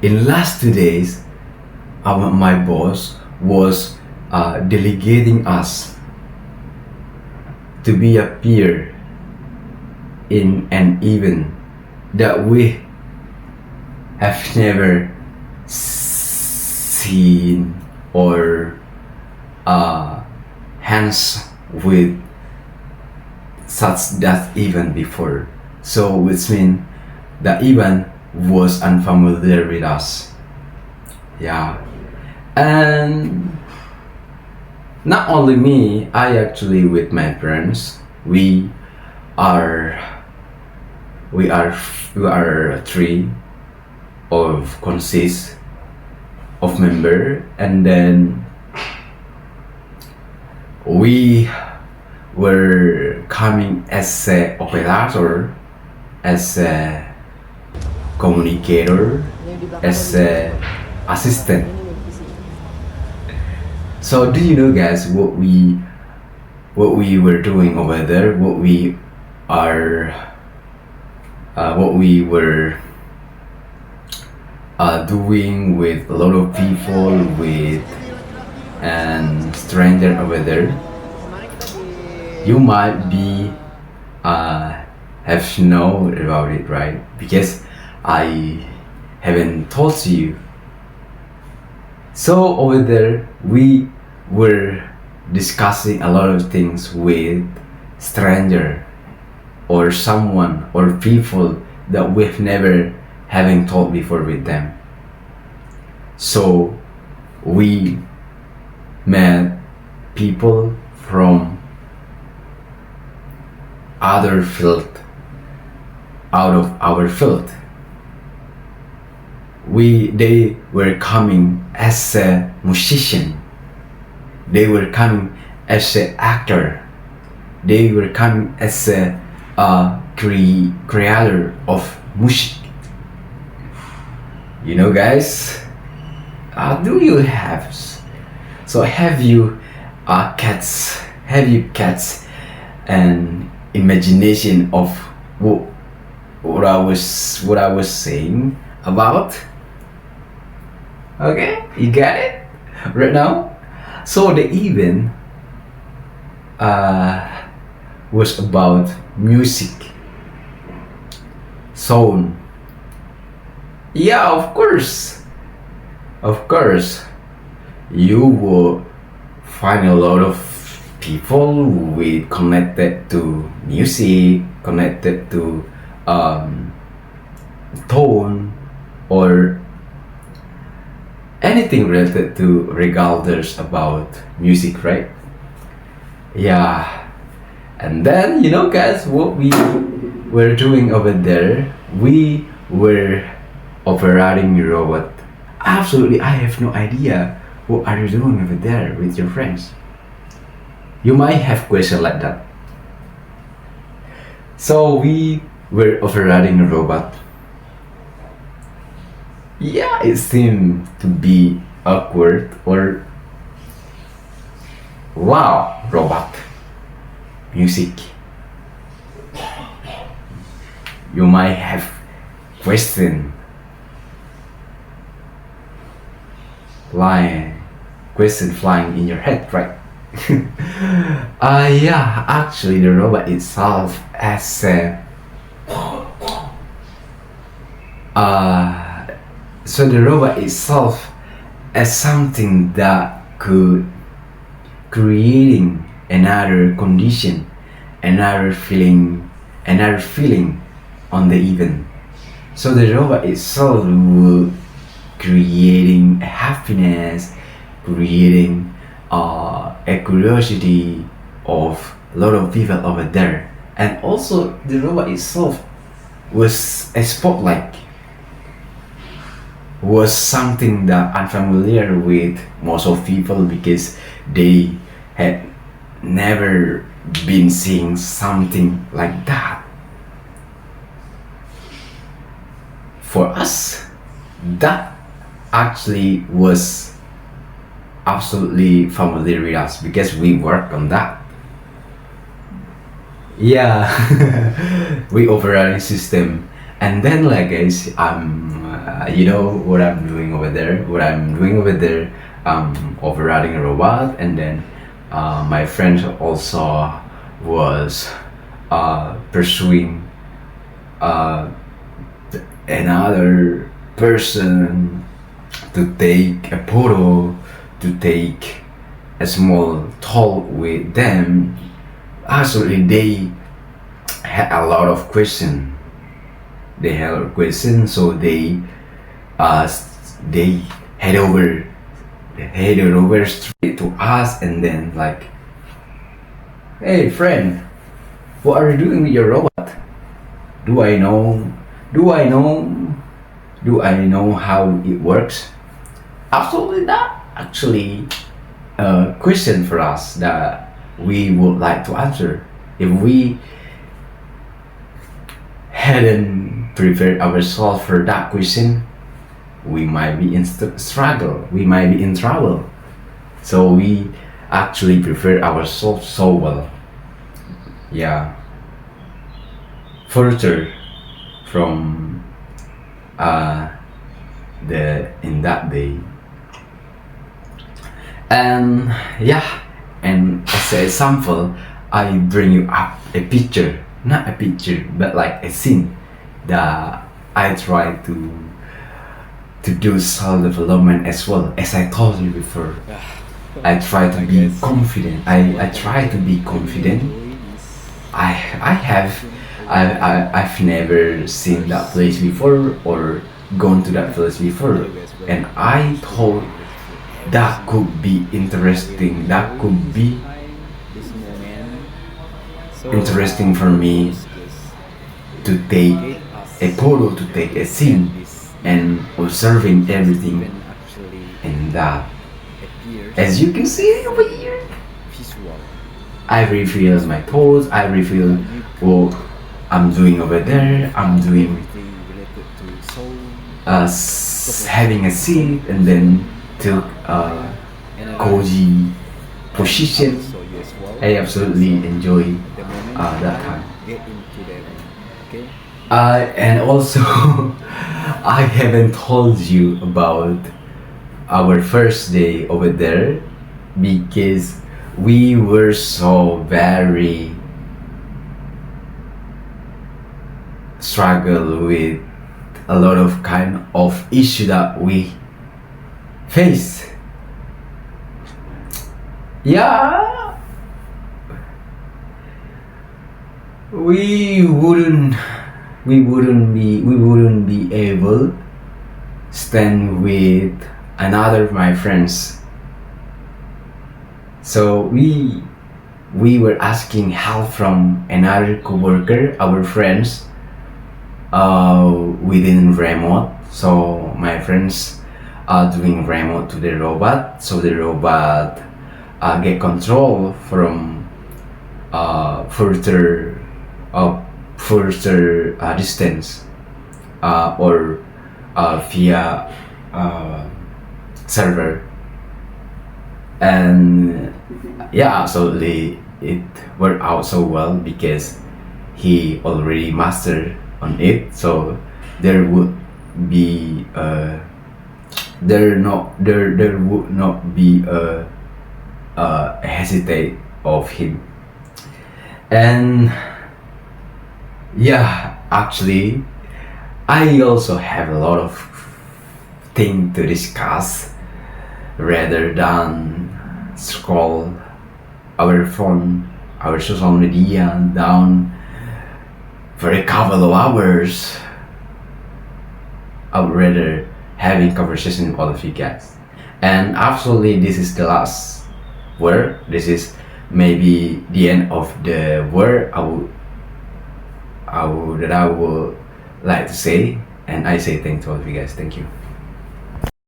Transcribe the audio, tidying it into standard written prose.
In last 2 days, my boss was delegating us to be a peer in an event that we have never seen or hands with such that event before. So which means the event was unfamiliar with us. Yeah. And not only me, I actually with my friends, are we are we are three of consist of member, and then we were coming as a operator, as a communicator, as a assistant. So do you know guys what we were doing over there? Are what we were doing with a lot of people, with and stranger over there. You might be have known about it, right? Because I haven't told you. So over there we were discussing a lot of things with stranger or someone or people that we've never having talked before with them. So we met people from other field out of our field. They were coming as a musician, they were coming as an actor, they were coming as a creator of music. You know guys, do you have so have you cats an imagination of what I was saying about? Okay, you got it right now. So the event was about music, sound. Yeah, of course, you will find a lot of people with connected to music, connected to tone, or anything related to regardless about music, right? Yeah. And then you know guys what we were doing over there, we were operating a robot. Absolutely, I have no idea what are you doing over there with your friends. You might have questions like that. So we were operating a robot. Yeah, it seemed to be awkward or wow, robot music. You might have question flying in your head, right? Yeah, actually the robot itself as a so the robot itself as something that could creating another condition, another feeling on the event. So the robot itself will creating a happiness, creating a curiosity of a lot of people over there. And also the robot itself was a spotlight, was something that unfamiliar with most of people because they had never been seeing something like that. For us, that actually was absolutely familiar with us because we worked on that. Yeah, we operating system And then like guys, you know what I'm doing over there. What I'm doing over there, overriding a robot, and then my friend also was pursuing uh, another person to take a photo, to take a small talk with them. Actually, they had a lot of questions. They had a question, so they head over headed over straight to us, and then like, hey friend, what are you doing with your robot? Do I know? Do I know? Do I know how it works? Absolutely not. Actually, a question for us that we would like to answer. If we hadn't prepared ourselves for that question, we might be in struggle. We might be in trouble. So we actually prepare ourselves so well. Yeah. Further from the in that day, and yeah, and as an example, I bring you up a picture, not a picture, but like a scene that I try to do self development as well. As I told you before, I try to be confident. I try to be confident. I have I've never seen that place before or gone to that place before, and I thought that could be interesting. That could be interesting for me to take a photo, to take a scene, and observing everything in that. As you can see over here, I reveal my thoughts. I reveal what I'm doing over there. I'm doing having a seat, and then took a cozy position. I absolutely enjoy that time. And also, I haven't told you about our first day over there because we were so very struggle with a lot of kind of issue that we face. Yeah, we wouldn't be able stand with another of my friends. So we were asking help from another coworker, our friends, within remote. So my friends are doing remote to the robot, so the robot get control from further distance, or via server. And yeah, absolutely, it worked out so well because he already mastered on it. So there would be there would not be a hesitate of him. And yeah, actually, I also have a lot of things to discuss rather than scroll our phone, our social media down for a couple of hours. I would rather having conversation with all of you guys. And absolutely, this is the last word. This is maybe the end of the word I would like to say. And I say thank to all of you guys. Thank you.